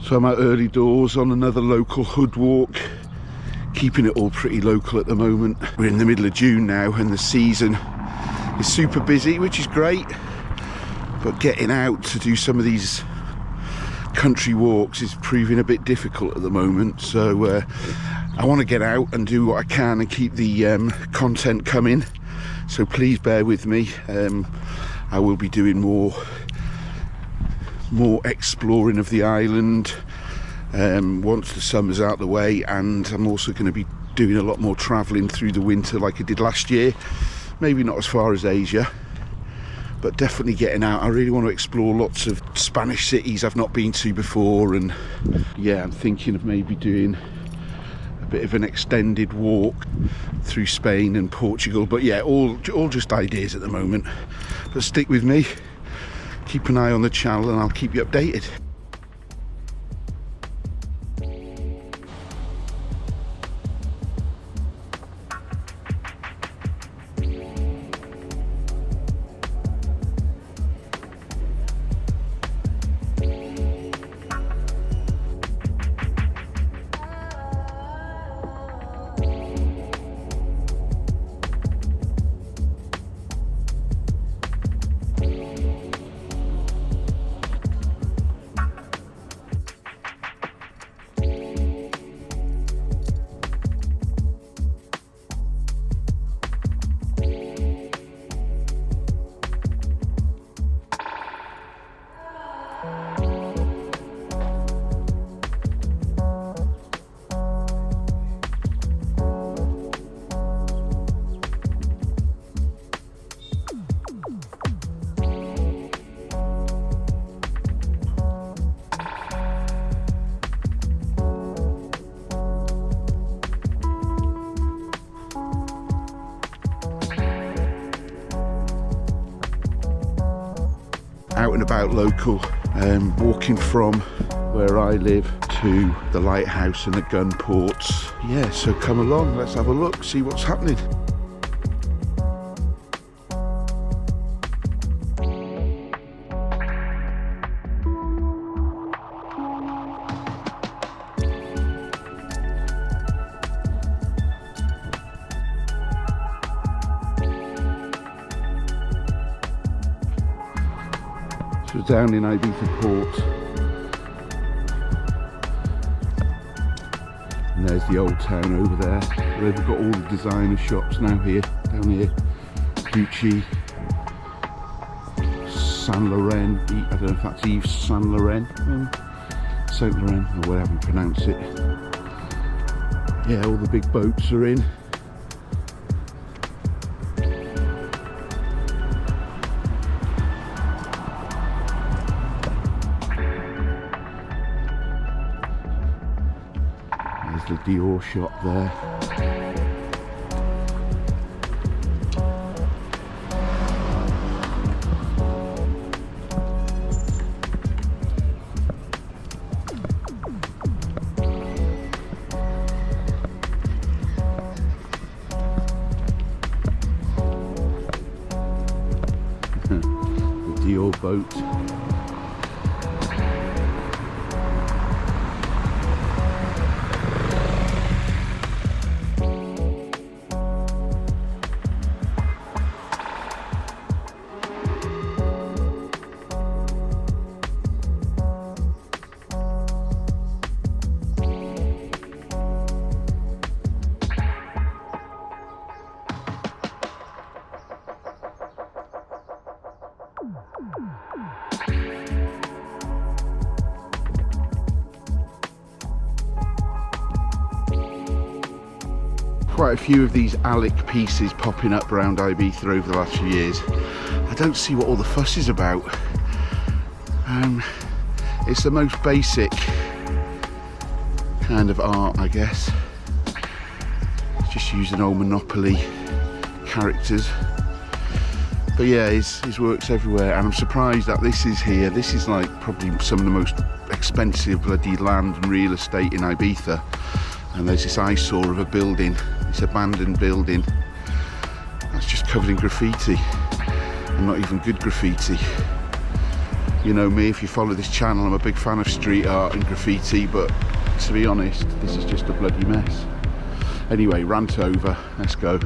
So I'm out early doors on another local hood walk, keeping it all pretty local at the moment. We're in the middle of June now and the season is super busy, which is great, but getting out to do some of these country walks is proving a bit difficult at the moment. So I want to get out and do what I can and keep the content coming, so please bear with me. I will be doing more exploring of the island once the summer's out the way, and I'm also going to be doing a lot more travelling through the winter like I did last year. Maybe not as far as Asia, but definitely getting out. I really want to explore lots of Spanish cities I've not been to before, and yeah, I'm thinking of maybe doing a bit of an extended walk through Spain and Portugal. But yeah, all just ideas at the moment, but stick with me, keep an eye on the channel and I'll keep you updated. Out and about local, walking from where I live to the lighthouse and the gun ports. Yeah, so come along, let's have a look, see what's happening. So down in Ibiza port, and there's the old town over there. They've got all the designer shops now here, down here. Gucci, Saint Laurent, I don't know if that's Yves Saint Laurent, Saint Laurent, or whatever you pronounce it. Yeah, all the big boats are in. The Dior shop there. The Dior boat. Quite a few of these Alec pieces popping up around Ibiza over the last few years. I don't see what all the fuss is about. It's the most basic kind of art, I guess. It's just using old Monopoly characters. But yeah, his work's everywhere, and I'm surprised that this is here. This is like probably some of the most expensive bloody land and real estate in Ibiza. And there's this eyesore of a building, this abandoned building that's just covered in graffiti, and not even good graffiti. You know me, if you follow this channel, I'm a big fan of street art and graffiti, but to be honest, this is just a bloody mess. Anyway, rant over, let's go.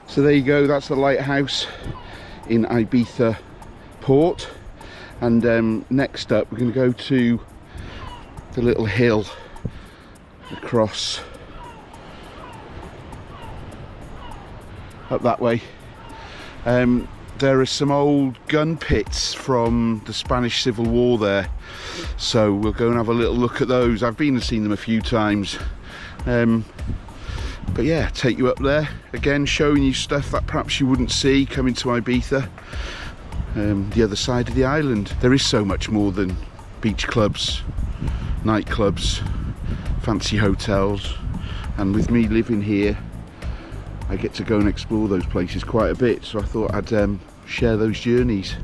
So there you go, that's the lighthouse in Ibiza port, and next up we're going to go to the little hill across up that way. There are some old gun pits from the Spanish Civil War there, so we'll go and have a little look at those. I've been and seen them a few times. But yeah, take you up there again, showing you stuff that perhaps you wouldn't see coming to Ibiza, the other side of the island. There is so much more than beach clubs, nightclubs, fancy hotels, and with me living here I get to go and explore those places quite a bit, so I thought I'd share those journeys.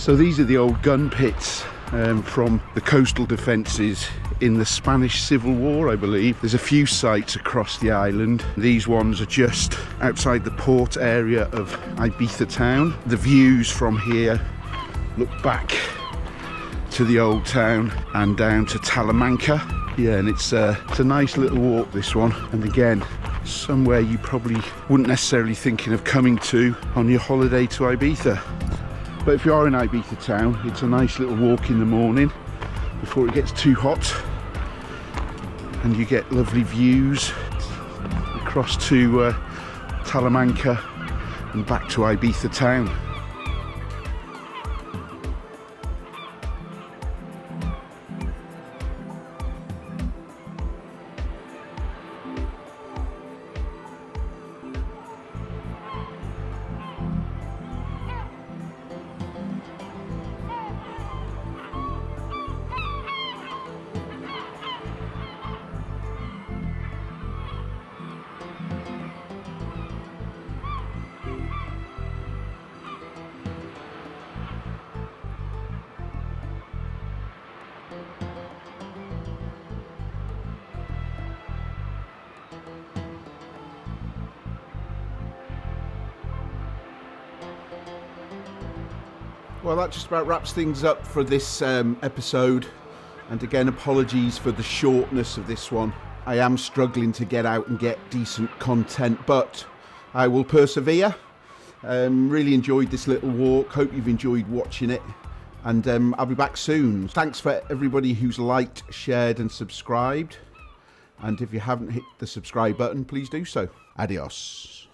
So these are the old gun pits from the coastal defences in the Spanish Civil War, I believe. There's a few sites across the island. These ones are just outside the port area of Ibiza town. The views from here look back to the old town and down to Talamanca. Yeah, and it's a nice little walk, this one. And again, somewhere you probably wouldn't necessarily thinking of coming to on your holiday to Ibiza. But if you are in Ibiza town, it's a nice little walk in the morning before it gets too hot, and you get lovely views across to Talamanca and back to Ibiza town. Well, that just about wraps things up for this episode. And again, apologies for the shortness of this one. I am struggling to get out and get decent content, but I will persevere. Really enjoyed this little walk. Hope you've enjoyed watching it. And I'll be back soon. Thanks for everybody who's liked, shared and subscribed. And if you haven't hit the subscribe button, please do so. Adios.